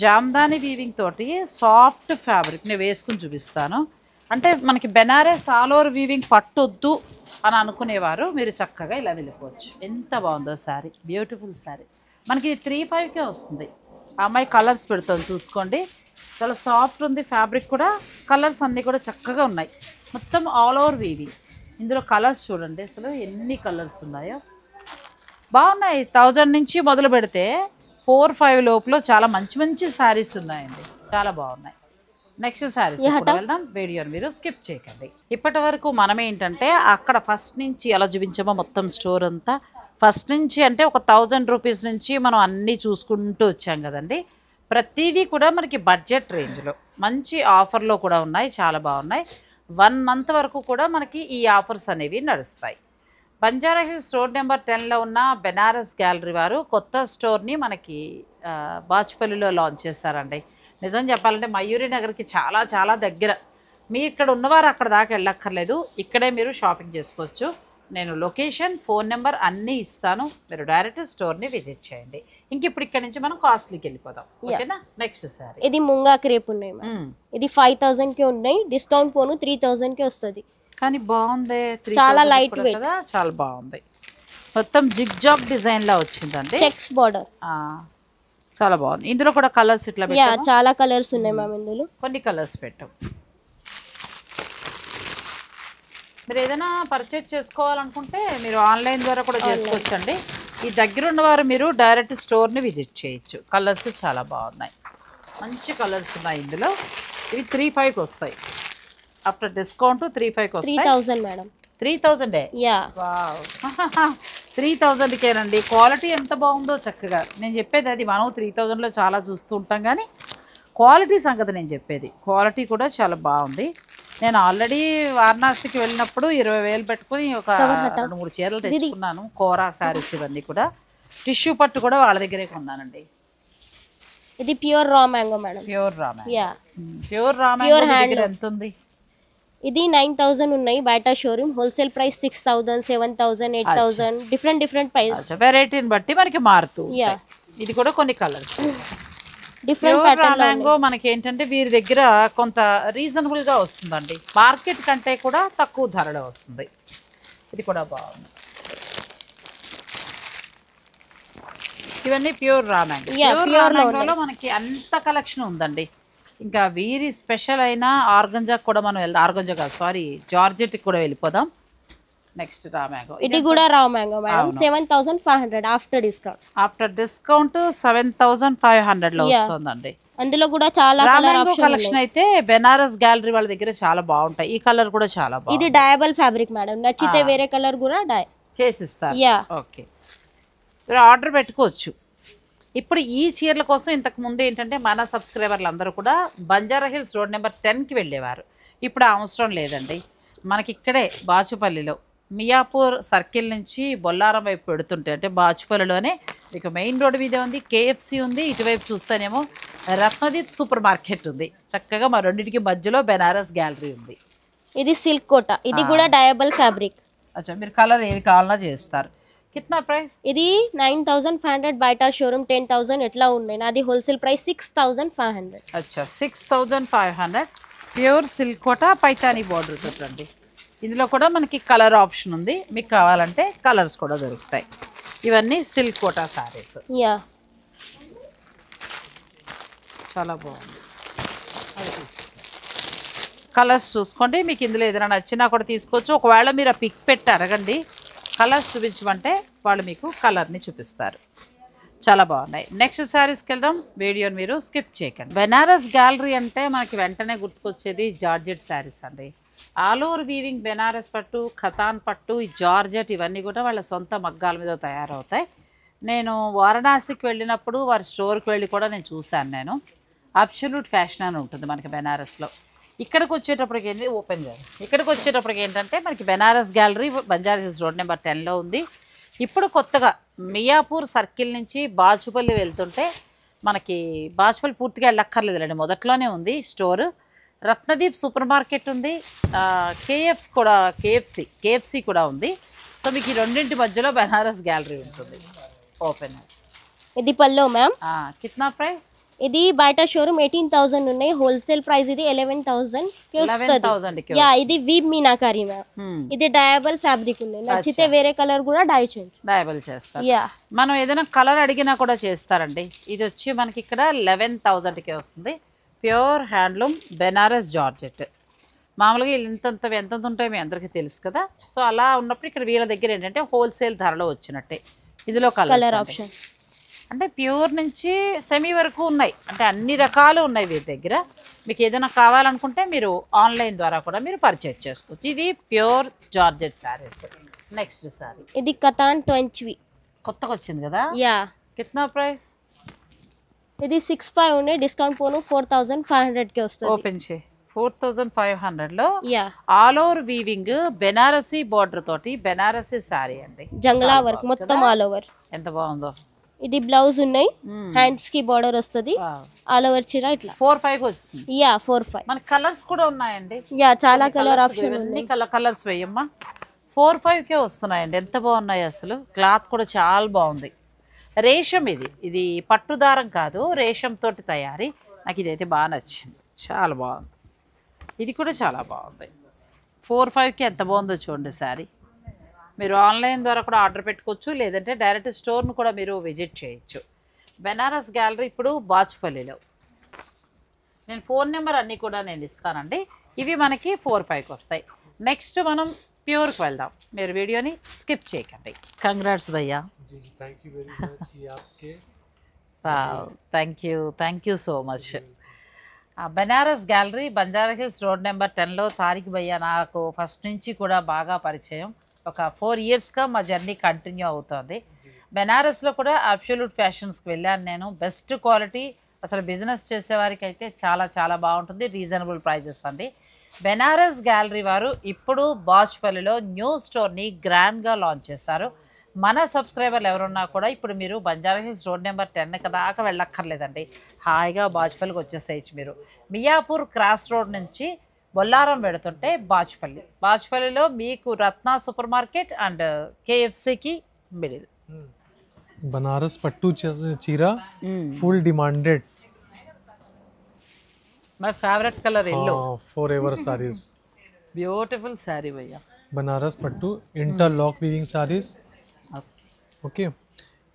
జామ్దాని వీవింగ్ తోటి సాఫ్ట్ ఫ్యాబ్రిక్ నేను వేసుకుని చూపిస్తాను. అంటే మనకి బెనారస్ ఆల్ ఓవర్ వీవింగ్ పట్టొద్దు అని అనుకునేవారు మీరు చక్కగా ఇలా వెళ్ళిపోవచ్చు. ఎంత బాగుందో శారీ, బ్యూటిఫుల్ శారీ. మనకి 35కే వస్తుంది. ఆ అమ్మాయి కలర్స్ పెడుతుంది చూసుకోండి, చాలా సాఫ్ట్ ఉంది ఫ్యాబ్రిక్ కూడా. కలర్స్ అన్నీ కూడా చక్కగా ఉన్నాయి, మొత్తం ఆల్ ఓవర్ వీవింగ్. ఇందులో కలర్స్ చూడండి అసలు ఎన్ని కలర్స్ ఉన్నాయో. బాగున్నాయి. 1000 నుంచి మొదలు పెడితే 4-5 లోపల చాలా మంచి మంచి శారీస్ ఉన్నాయండి, చాలా బాగున్నాయి. నెక్స్ట్ శారీస్ వెళ్దాం, వీడియోని మీరు స్కిప్ చేయకండి. ఇప్పటి వరకు మనం ఏంటంటే అక్కడ ఫస్ట్ నుంచి ఎలా చూపించామో మొత్తం స్టోర్ అంతా ఫస్ట్ నుంచి అంటే ఒక 1000 రూపీస్ నుంచి మనం అన్నీ చూసుకుంటూ వచ్చాం కదండి. ప్రతిదీ కూడా మనకి బడ్జెట్ రేంజ్లో మంచి ఆఫర్లో కూడా ఉన్నాయి, చాలా బాగున్నాయి. 1 మంత్ వరకు కూడా మనకి ఈ ఆఫర్స్ అనేవి నడుస్తాయి. బంజారా హిల్స్ రోడ్ నెంబర్ 10లో ఉన్న బెనారస్ గ్యాలరీ వారు కొత్త స్టోర్ని మనకి బాచుపల్లిలో లాంచ్ చేశారండి. నిజం చెప్పాలంటే మయూరి నగర్కి చాలా చాలా దగ్గర. మీ ఇక్కడ ఉన్నవారు అక్కడ దాకా వెళ్ళక్కర్లేదు, ఇక్కడే మీరు షాపింగ్ చేసుకోవచ్చు. నేను లొకేషన్, ఫోన్ నెంబర్ అన్నీ ఇస్తాను, మీరు డైరెక్ట్ స్టోర్ని విజిట్ చేయండి. ఇంక ఇప్పుడు ఇక్కడ నుంచి మనం కాస్ట్లీకి వెళ్ళిపోదాం, ఓకేనా? నెక్స్ట్ సారీ ఇది ముంగా క్రేప్ ఉన్నాయి, ఇది 5000కి ఉన్నాయి, డిస్కౌంట్ పోను 3000కి వస్తుంది. కానీ బాగుంది, చాలా లైట్ వెయిట్ కదా, చాలా బాగుంది. మొత్తం జిగ్ జాగ్ డిజైన్ లా వచ్చిందండి, చెక్స్ బార్డర్, చాలా బాగుంది. ఇందులో కూడా కలర్స్ ఇట్లా చాలా కలర్స్ ఉన్నాయి మ్యామ్. ఇందులో కొన్ని కలర్స్ పెట్టాం. మీరు ఏదైనా పర్చేజ్ చేసుకోవాలనుకుంటే మీరు ఆన్లైన్ ద్వారా కూడా చేసుకోవచ్చండి. ఈ దగ్గర ఉన్నవారు మీరు డైరెక్ట్ స్టోర్ని విజిట్ చేయొచ్చు. కలర్స్ చాలా బాగున్నాయి, మంచి కలర్స్ ఉన్నాయి ఇందులో. ఇవి 3500కి వస్తాయి, ఆఫ్టర్ డిస్కౌంట్ 3500కి వస్తాయి. 3000 మేడం. 3000 యా, 3000కేనండి. క్వాలిటీ ఎంత బాగుందో చక్కగా. నేను చెప్పేది అది, మనం 3000లో చాలా చూస్తూ ఉంటాం కానీ క్వాలిటీ సంగతి నేను చెప్పేది. క్వాలిటీ కూడా చాలా బాగుంది. నేను ఆల్రెడీ వారణాసికి వెళ్ళినప్పుడు 20,000 పెట్టుకుని ఒక 2-3 చీరలు తెచ్చుకున్నాను. కోరా శారీస్ ఇవన్నీ కూడా. టిష్యూ పట్టు కూడా వాళ్ళ దగ్గరే కొన్నానండి. ఇది pure raw mango madam. Pure raw mango. Yeah, pure raw mango దగ్గర ఎంత ఉంది? ఇది 9000 ఉన్నాయి బయట showroom. Wholesale price 6000, 7000, 8000, different price. వెరైటీని బట్టి మనకి మారుతూ. ఇది కూడా కొన్ని కలర్స్ డిఫరెంట్ ప్యాటర్న్ మ్యాంగో మనకి ఏంటంటే వీరి దగ్గర కొంత రీజనబుల్ గా వస్తుందండి, మార్కెట్ కంటే కూడా తక్కువ ధరలో వస్తుంది. ఇది కూడా బాగుంది. ఇవన్నీ ప్యూర్ రా మ్యాంగో. ప్యూర్ మ్యాంగోలో మనకి అంత కలెక్షన్ ఉందండి. ఇంకా వీరి స్పెషల్ అయిన ఆర్గంజా కూడా మనం ఆర్గంజా కాదు, సారీ, జార్జెట్ కూడా వెళ్ళిపోదాం. Next raw mango. ఇది కూడా raw mango madam. 7500 after discount. After discount 7500లో వస్తుందండి. అందులో కూడా చాలా కలర్ ఆప్షన్ కలెక్షన్ అయితే బెనారస్ గ్యాలరీ వాళ్ళ దగ్గర చాలా బాగుంటాయి. ఈ కలర్ కూడా చాలా బాగుంది. ఇది డయబుల్ ఫ్యాబ్రిక్ మేడం, నచ్చితే వేరే కలర్ కూడా డై చేసిస్తారు. యా, ఓకే, మీరు ఆర్డర్ పెట్టుకోవచ్చు. ఇప్పుడు ఈ చీరల కోసం ఇంతకు ముందు ఏంటంటే మన సబ్స్క్రైబర్లు అందరూ కూడా బంజారా హిల్స్ రోడ్ నెంబర్ 10కి వెళ్ళేవారు. ఇప్పుడు అవసరం లేదండి, మనకి ఇక్కడే బాచుపల్లిలో మియాపూర్ సర్కిల్ నుంచి బొల్లారం వైపు పెడుతుంటే అంటే బాచుపల్లిలోనే మీకు మెయిన్ రోడ్డు మీద ఉంది, కేఎఫ్సి ఉంది, ఇటువైపు చూస్తేనేమో రత్నదీప్ సూపర్ మార్కెట్ ఉంది. చక్కగా మా రెండింటికి మధ్యలో బెనారస్ గ్యాలరీ ఉంది. ఇది సిల్క్ కోట, ఇది కూడా డయబుల్ ఫ్యాబ్రిక్. అచ్చా, మీరు కలర్ ఏది కావాలన్నా చేస్తారు. కిतना ప్రైస్? ఇది 9500 బయట షోరూమ్ 10000 ఎట్లా ఉన్నాయి. నాది హోల్సేల్ ప్రైస్ 6500. అచ్చా, 6500. ప్యూర్ సిల్క్ కోట పైతానీ బార్డర్ చూడండి. ఇందులో కూడా మనకి కలర్ ఆప్షన్ ఉంది, మీకు కావాలంటే కలర్స్ కూడా దొరుకుతాయి. ఇవన్నీ సిల్క్ కోటా సారీస్. యా, చాలా బాగుంది. కలర్స్ చూసుకోండి, మీకు ఇందులో ఏదైనా నచ్చినా కూడా తీసుకోవచ్చు. ఒకవేళ మీరు ఆ పిక్ పెట్టి అడగండి, కలర్స్ చూపించమంటే వాళ్ళు మీకు కలర్ని చూపిస్తారు. చాలా బాగున్నాయి. నెక్స్ట్ శారీస్కి వెళ్దాం, వీడియోని మీరు స్కిప్ చేయకండి. బెనారస్ గ్యాలరీ అంటే మనకి వెంటనే గుర్తుకొచ్చేది జార్జెట్ శారీస్ అండి. ఆల్ ఓవర్ వీవింగ్ బెనారస్ పట్టు, ఖతాన్ పట్టు, ఈ జార్జెట్ ఇవన్నీ కూడా వాళ్ళ సొంత మగ్గాల మీద తయారవుతాయి. నేను వారణాసికి వెళ్ళినప్పుడు వారి స్టోర్కి వెళ్ళి కూడా నేను చూశాను. నేను అబ్సల్యూట్ ఫ్యాషన్ అని ఉంటుంది మనకి బెనారస్లో. ఇక్కడికి వచ్చేటప్పటికి ఏంటి ఓపెన్ కాదు, ఇక్కడికి వచ్చేటప్పటికి ఏంటంటే మనకి Banaras gallery Banjara Hills road number 10లో ఉంది. ఇప్పుడు కొత్తగా మియాపూర్ సర్కిల్ నుంచి బాచుపల్లి వెళ్తుంటే మనకి బాచుపల్లి పూర్తిగా వెళ్ళక్కర్లేదులేండి, మొదట్లోనే ఉంది స్టోర్. రత్నదీప్ సూపర్ మార్కెట్ ఉంది, కేఎఫ్సి కూడా ఉంది. సో మీకు ఈ రెండింటి మధ్యలో బెనారస్ గ్యాలరీ ఉంటుంది ఓపెన్. ఇది పల్లో మ్యామ్. కిतना ప్రైస్? ఇది బయట షోరూమ్ 18000 ఉన్నాయి, హోల్సేల్ ప్రైస్ ఇది 11000 కి వస్తుంది. యా, ఇది వీవ్ మీనాకారి మ్యామ్. ఇది డయబుల్ ఫ్యాబ్రిక్ ఉంది, నచ్చితే వేరే కలర్ కూడా డై చేయొచ్చు. డయబుల్ చేస్తారు. యా, మనం ఏదైనా కలర్ అడిగినా కూడా చేస్తారండి. ఇది వచ్చి మనకి ఇక్కడ 11000కే వస్తుంది. Pure handloom Banaras georgette. మామూలుగా ఎంత ఉంటాయో మీ అందరికీ తెలుసు కదా. సో అలా ఉన్నప్పుడు ఇక్కడ వీళ్ళ దగ్గర ఏంటంటే హోల్సేల్ ధరలో వచ్చినట్టే. ఇందులో కలర్ కలర్ ఆప్షన్. అంటే ప్యూర్ నుంచి సెమీ వరకు ఉన్నాయి, అంటే అన్ని రకాలు ఉన్నాయి వీరి దగ్గర. మీకు ఏదైనా కావాలనుకుంటే మీరు ఆన్లైన్ ద్వారా కూడా మీరు పర్చేజ్ చేసుకోవచ్చు. ఇది pure georgette saris. Next sari ఇది కతాన్ 20 కొత్తగా వచ్చింది కదా, యా. కిतना ప్రైస్? ఇది 65 ఉన్నాయి, డిస్కౌంట్ పోను 4500 కి వస్తుంది. ఓపెన్ చేయి. 4500లో యా, all over weaving Banarasi border తోటి బెనారసీ శారీ అండి, జంగ్లా వర్క్ మొత్తం ఆల్ ఓవర్. ఎంత బాగుందో. ఇది బ్లౌజ్ ఉన్నాయి, హ్యాండ్స్ కి బార్డర్ వస్తుంది, ఆల్ ఓవర్ చీర ఇట్లా 4-5 వస్తుంది. యా 4-5. మన కలర్స్ కూడా ఉన్నాయండి, యా చాలా కలర్ ఆప్షన్ అన్ని కలర్స్ వేయమ్మా. 4-5కే వస్తున్నాయండి, ఎంత బాగున్నాయి అసలు. క్లాత్ కూడా చాలా బాగుంది. రేషం ఇది పట్టు దారం కాదు, రేషం తోటి తయారీ. నాకు ఇదైతే బాగా నచ్చింది, చాలా బాగుంది. ఇది కూడా చాలా బాగుంది. 4-5కి ఎంత బాగుందో చూడండి శారీ. మీరు ఆన్లైన్ ద్వారా కూడా ఆర్డర్ పెట్టుకోవచ్చు, లేదంటే డైరెక్ట్ స్టోర్ను కూడా మీరు విజిట్ చేయొచ్చు. బెనారస్ గ్యాలరీ ఇప్పుడు బాచుపల్లిలో. నేను ఫోన్ నెంబర్ అన్నీ కూడా నేను ఇస్తానండి. ఇవి మనకి 4-5కి వస్తాయి. నెక్స్ట్ మనం ప్యూర్కి వెళ్దాం, మీరు వీడియోని స్కిప్ చేయకండి. కంగ్రాట్స్ భయ్యా. Thank you so much. Banaras gallery Banjara Hills road number 10లో తారిక్ భయ్యా నాకు ఫస్ట్ నుంచి కూడా బాగా పరిచయం. ఒక 4 ఇయర్స్గా మా జర్నీ కంటిన్యూ అవుతుంది. బెనారస్లో కూడా అబ్సల్యూట్ ఫ్యాషన్స్కి వెళ్ళాను నేను. బెస్ట్ క్వాలిటీ, అసలు బిజినెస్ చేసేవారికి అయితే చాలా చాలా బాగుంటుంది, రీజనబుల్ ప్రైజెస్ అండి. బెనారస్ గ్యాలరీ వారు ఇప్పుడు బాచుపల్లిలో న్యూ స్టోర్ని గ్రాండ్గా లాంచ్ చేశారు. మన సబ్స్క్రైబర్లు ఎవరున్నా కూడా ఇప్పుడు మీరు బంజారా హిల్స్ రోడ్ నెంబర్ 10 దాకా వెళ్ళక్కర్లేదండి, హాయిగా బాచుపల్లికి వచ్చేసేయచ్చు. మీరు మియాపూర్ క్రాస్ రోడ్ నుంచి బొల్లారం పెడుతుంటే బాచుపల్లిలో మీకు రత్న సూపర్ మార్కెట్ అండ్ కేఎఫ్సికి మిడిల్. బనారస్ పట్టు చీర full demanded. My favourite colour yellow. Forever saris, beautiful sari భయ్యా. बनारस पट्टू इंटरलॉक वीविंग साड़ीज. ओके,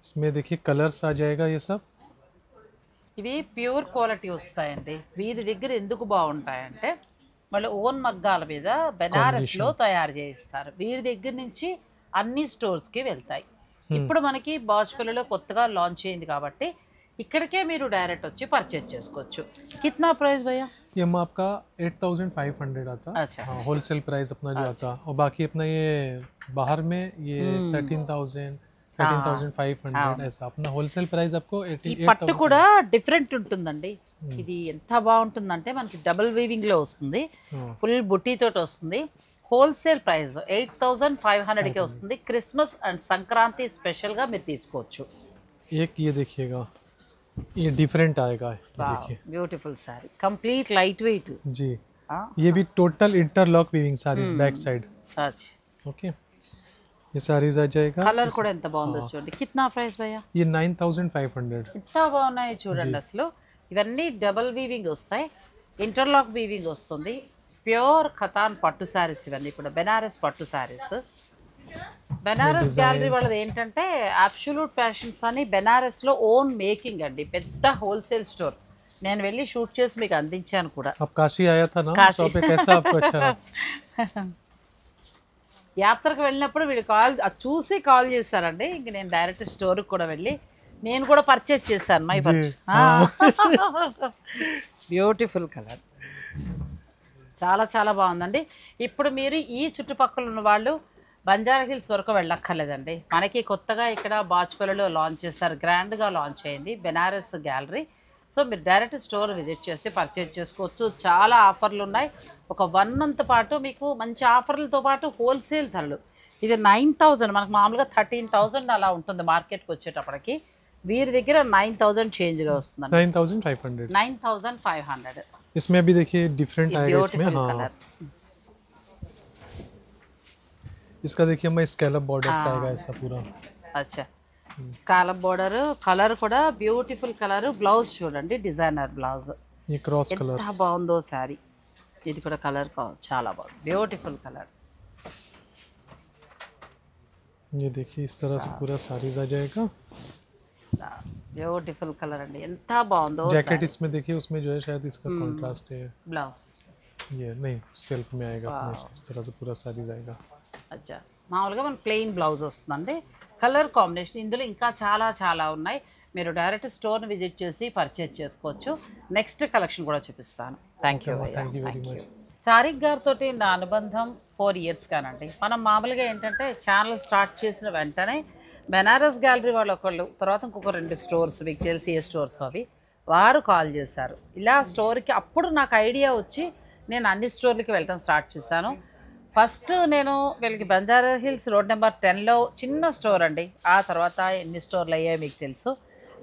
इसमें देखिए कलर्स आ जाएगा ये सब. ఇవి ప్యూర్ క్వాలిటీ వస్తాయండి. వీరి దగ్గర ఎందుకు బాగుంటాయంటే వాళ్ళు ఓన్ మగ్గాల మీద బెనారస్లో తయారు చేయిస్తారు. వీరి దగ్గర నుంచి అన్ని స్టోర్స్కి వెళ్తాయి. ఇప్పుడు మనకి బాచుపల్లిలో కొత్తగా లాంచ్ అయింది కాబట్టి ఇక్కడికే మీరు డైరెక్ట్ వచ్చి పర్చేज చేసుకోవచ్చు. कितना प्राइस भैया? ये आपका 8500 आता. अच्छा, होलसेल प्राइस अपना जो आता, और बाकी अपना ये बाहर में ये 13,500 ऐसा अपना होलसेल प्राइस आपको 88,000. పట్టు కూడా డిఫరెంట్ ఉంటుందండి. ఇది ఎంత బాగుంటుందంటే మనకి డబుల్ వీవింగ్ లో వస్తుంది, ఫుల్ బుట్టి తోటి వస్తుంది. హోల్సేల్ ప్రైస్ 8500కే వస్తుంది. క్రిస్మస్ అండ్ సంక్రాంతి స్పెషల్ గా మీరు తీసుకోవచ్చు. एक ये देखिएगा, ये डिफरेंट आएगा. देखिए beautiful sari, complete lightweight जी. ये भी total interlock weaving saris back side. अच्छा, ओके, ये साड़ीज आ जाएगा. కలర్ కూడా ఎంత బాగుందో చూడండి. कितना प्राइस भैया? ये 9500. ఎంత బాగున్నాయి చూడండి అసలు. ఇవన్నీ డబుల్ వీవింగ్ వస్తాయి, ఇంటర్లాక్ వీవింగ్ వస్తుంది. ప్యూర్ ఖతాన్ పట్టు సారీస్ ఇవన్నీ కూడా బెనారస్ పట్టు సారీస్. బెనారస్ గ్యాలరీ వాళ్ళది ఏంటంటే అబ్సల్యూట్ ఫ్యాషన్స్ అని బెనారస్లో ఓన్ మేకింగ్ అండి, పెద్ద హోల్సేల్ స్టోర్. నేను వెళ్ళి షూట్ చేసి మీకు అందించాను కూడా. కాశీ ఆయా థా నా, సో पे कैसा आपको अच्छा लगा? యాత్రకు వెళ్ళినప్పుడు వీళ్ళు చూసి కాల్ చేశారండి. ఇంక నేను డైరెక్ట్ స్టోర్కి కూడా వెళ్ళి నేను కూడా పర్చేజ్ చేశాను. మై బ్యూటిఫుల్ కలర్, చాలా చాలా బాగుందండి. ఇప్పుడు మీరు ఈ చుట్టుపక్కల ఉన్న వాళ్ళు బంజారా హిల్స్ వరకు వెళ్ళక్కర్లేదండి. మనకి కొత్తగా ఇక్కడ బాచుపల్లిలో లాంచ్ చేశారు, గ్రాండ్గా లాంచ్ అయింది బెనారస్ గ్యాలరీ. సో మీరు డైరెక్ట్ స్టోర్ విజిట్ చేసి పర్చేజ్ చేసుకోవచ్చు. చాలా ఆఫర్లు ఉన్నాయి. ఒక 1 మంత్ పాటు మీకు మంచి ఆఫర్లతో పాటు హోల్సేల్ ధరలు. ఇది 9000, మనకు మామూలుగా 13,000 అలా ఉంటుంది మార్కెట్కి వచ్చేటప్పటికి. వీరి దగ్గర 9000 చేంజ్లో వస్తుంది. 9500. 9500. इसमें अभी देखिए डिफरेंट आएगा इसमें. हाँ, इसका देखिए हमें स्कैलप बॉर्डर्स आएगा ऐसा पूरा. अच्छा, స్కాలప్ బోర్డర్, కలర్ కూడా బ్యూటిఫుల్ కలర్. బ్లౌజ్ చూడండి, డిజైనర్ బ్లౌజ్. ये क्रॉस कलर ఎంత బాగుందో శారీ. ఇది కూడా కలర్ చాలా బాగుంది, బ్యూటిఫుల్ కలర్. ये देखिए इस तरह से पूरा साड़ीज आ जाएगा. బ్యూటిఫుల్ కలర్ అండి, ఎంత బాగుందో. जैकेट इसमें देखिए, उसमें जो है शायद इसका कॉन्ट्रास्ट है. ब्लाउज ये नहीं, सेल्फ में आएगा अपने, इस तरह से पूरा साड़ीज आएगा. అచ్చా, మామూలుగా మన ప్లెయిన్ బ్లౌజ్ వస్తుందండి, కలర్ కాంబినేషన్ ఇందులో ఇంకా చాలా చాలా ఉన్నాయి. మీరు డైరెక్ట్ స్టోర్ని విజిట్ చేసి పర్చేజ్ చేసుకోవచ్చు. నెక్స్ట్ కలెక్షన్ కూడా చూపిస్తాను. థ్యాంక్ యూ తారిక్ గారితో నా అనుబంధం 4 years కానండి. మనం మామూలుగా ఏంటంటే ఛానల్ స్టార్ట్ చేసిన వెంటనే బెనారస్ గ్యాలరీ వాళ్ళు ఒకళ్ళు, తర్వాత ఇంకొక 2 స్టోర్స్, మీకు తెలిసి ఏ స్టోర్స్ అవి, వారు కాల్ చేశారు. ఇలా స్టోర్కి అప్పుడు నాకు ఐడియా వచ్చి నేను అన్ని స్టోర్లకి వెళ్ళటం స్టార్ట్ చేశాను. ఫస్ట్ నేను వీళ్ళకి బంజారా హిల్స్ రోడ్ నెంబర్ 10లో చిన్న స్టోర్ అండి. ఆ తర్వాత ఎన్ని స్టోర్లు అయ్యాయో మీకు తెలుసు.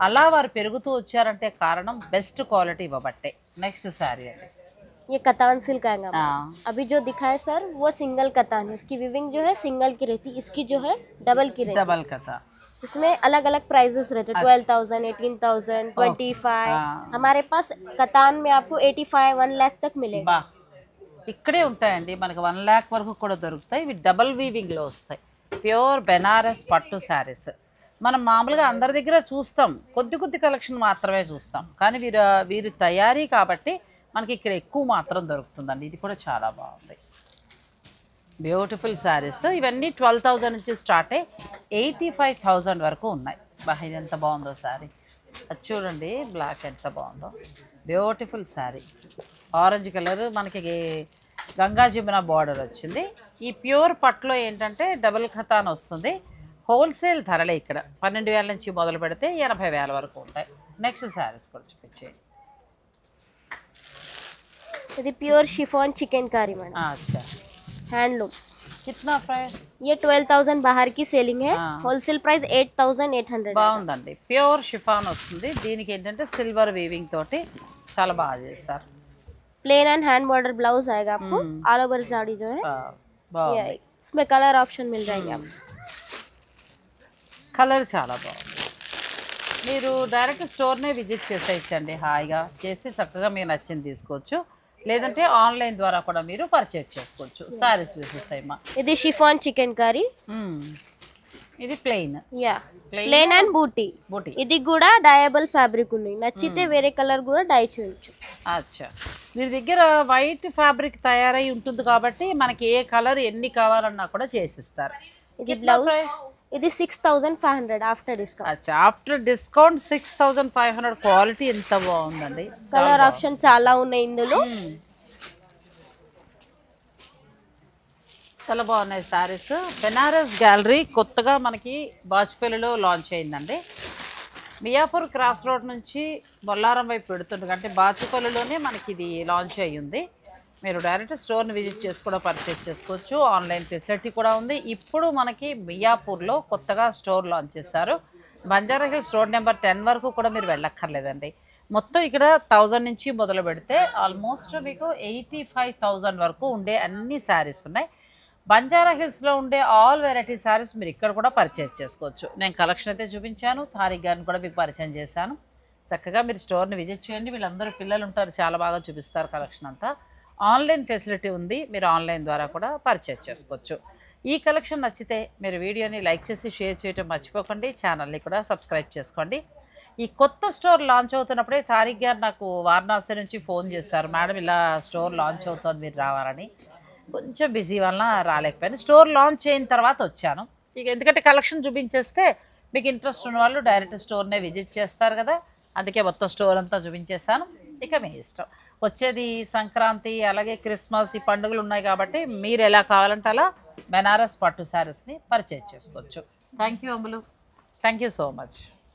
అలా వారు పెరుగుతూ వచ్చారంటే కారణం బెస్ట్ క్వాలిటీ ఇవ్వబట్టే. నెక్స్ట్ శారీ అండి. ये कतान सिल्क आएगा अभी जो दिखाए सर वो सिंगल कतान है, उसकी विविंग जो है सिंगल की रहती, इसकी जो है डबल की रहती। डबल कता इसमें अलग अलग प्राइजेस रहते हैं, 12,000, 18,000, 25। हमारे पास कतान में आपको 85, 1 लाख तक मिलेगा. ఇక్కడే ఉంటాయండి మనకి 1 lakh వరకు కూడా దొరుకుతాయి. ఇవి డబల్ వీవింగ్లో వస్తాయి. ప్యూర్ బెనారస్ పట్టు శారీస్. మనం మామూలుగా అందరి దగ్గర చూస్తాం, కొద్ది కలెక్షన్ మాత్రమే చూస్తాం, కానీ వీరి తయారీ కాబట్టి మనకి ఇక్కడ ఎక్కువ మాత్రం దొరుకుతుందండి. ఇది కూడా చాలా బాగుంది, బ్యూటిఫుల్ శారీస్. ఇవన్నీ 12,000 నుంచి స్టార్ట్ అయ్యి 85,000 వరకు ఉన్నాయి. ఇది ఎంత బాగుందో శారీ, అది చూడండి. బ్లాక్ ఎంత బాగుందో, బ్యూటిఫుల్ శారీ. ఆరెంజ్ కలర్ మనకి గంగా జమున బార్డర్ వచ్చింది. ఈ ప్యూర్ పట్టులో ఏంటంటే డబుల్ ఖతాన్ వస్తుంది. హోల్సేల్ ధరలే ఇక్కడ 12,000 నుంచి మొదలు పెడితే 80,000 వరకు ఉంటాయి. నెక్స్ట్ శారీస్ కూడా చూపించేయండి. ఇది ప్యూర్ షిఫాన్ చికెన్कारी मैडम. अच्छा, हैंडलूम. कितना प्राइस? ये 12,000 बाहर की सेलिंग है, होलसेल प्राइस 8,800. బాగుందండి, ప్యూర్ షిఫాన్ వస్తుంది. దీనికి ఏంటంటే సిల్వర్ వీవింగ్ తోటి చాలా బాగా చేస్తారు. Plain and hand border blouse आएगा आपको, ऑल ओवर साड़ी जो है ये आएगी. इसमें कलर ऑप्शन मिल जाएंगे आपको. కలర్ చాలా బాగుంది. మీరు డైరెక్ట్ స్టోర్నే విజిట్ చేసేయచ్చండి. హాయిగా చేసి చక్కగా మీకు నచ్చింది తీసుకోవచ్చు. లేదంటే ఆన్లైన్ ద్వారా కూడా మీరు పర్చేజ్ చేసుకోవచ్చు. సారీస్ చూసేసాయమ్మా. ఇది షిఫాన్ చికెన్कारी, ఇది ప్లెయిన్. యా ప్లెయిన్ అండ్ బూటీ. ఇది కూడా డయబుల్ ఫ్యాబ్రిక్ ఉన్నాయి. నచ్చితే వేరే కలర్ కూడా డై చేయొచ్చు. అచ్చా, మీరు దగ్గర వైట్ ఫ్యాబ్రిక్ తయారై ఉంటుంది కాబట్టి మనకి ఏ కలర్ ఎన్ని కావాలన్నా కూడా చేసిస్తారు. ఇది బ్లౌజ్. ఇది 6,500 ఆఫ్టర్ డిస్కౌంట్. అచ్చా, ఆఫ్టర్ డిస్కౌంట్ 6,500. క్వాలిటీ ఎంత బాగుందండి. కలర్ ఆప్షన్ చాలా ఉన్నాయి ఇందులో. చాలా బాగున్నాయి సారీస్. బెనారస్ గ్యాలరీ కొత్తగా మనకి బాజ్పేయిలో లాంచ్ అయిందండి. మియాపూర్ క్రాస్ రోడ్ నుంచి బొల్లారం వైపు పెడుతుంది, అంటే బాచుపల్లిలోనే మనకి ఇది లాంచ్ అయ్యింది. మీరు డైరెక్ట్ స్టోర్ని విజిట్ చేసి కూడా పర్చేజ్ చేసుకోవచ్చు. ఆన్లైన్ ఫెసిలిటీ కూడా ఉంది. ఇప్పుడు మనకి మియాపూర్లో కొత్తగా స్టోర్ లాంచ్ చేశారు. బంజారా హిల్స్ రోడ్ నెంబర్ 10 వరకు కూడా మీరు వెళ్ళక్కర్లేదండి. మొత్తం ఇక్కడ 1000 నుంచి మొదలు పెడితే ఆల్మోస్ట్ మీకు 85,000 వరకు ఉండే అన్ని శారీస్ ఉన్నాయి. బంజారా హిల్స్లో ఉండే ఆల్ వెరైటీ శారీస్ మీరు ఇక్కడ కూడా పర్చేజ్ చేసుకోవచ్చు. నేను కలెక్షన్ అయితే చూపించాను, తారిక్ గారిని కూడా మీకు పరిచయం చేశాను. చక్కగా మీరు స్టోర్ని విజిట్ చేయండి. వీళ్ళందరూ పిల్లలు ఉంటారు, చాలా బాగా చూపిస్తారు కలెక్షన్ అంతా. ఆన్లైన్ ఫెసిలిటీ ఉంది, మీరు ఆన్లైన్ ద్వారా కూడా పర్చేజ్ చేసుకోవచ్చు. ఈ కలెక్షన్ నచ్చితే మీరు వీడియోని లైక్ చేసి షేర్ చేయడం మర్చిపోకండి. ఛానల్ని కూడా సబ్స్క్రైబ్ చేసుకోండి. ఈ కొత్త స్టోర్ లాంచ్ అవుతున్నప్పుడే తారిక్ గారు నాకు వారణాసి నుంచి ఫోన్ చేశారు, మేడం ఇలా స్టోర్ లాంచ్ అవుతుంది మీరు రావాలని. కొంచెం బిజీ వలన రాలేకపోయాను. స్టోర్ లాంచ్ అయిన తర్వాత వచ్చాను. ఇక ఎందుకంటే కలెక్షన్ చూపించేస్తే మీకు ఇంట్రెస్ట్ ఉన్న వాళ్ళు డైరెక్ట్ స్టోర్నే విజిట్ చేస్తారు కదా, అందుకే మొత్తం స్టోర్ అంతా చూపించేస్తాను. ఇక మీ ఇష్టం. వచ్చేది సంక్రాంతి, అలాగే క్రిస్మస్, ఈ పండుగలు ఉన్నాయి కాబట్టి మీరు ఎలా కావాలంటే అలా బెనారస్ పట్టు శారీస్ని పర్చేజ్ చేసుకోవచ్చు. Thank you Ammulu, thank you so much.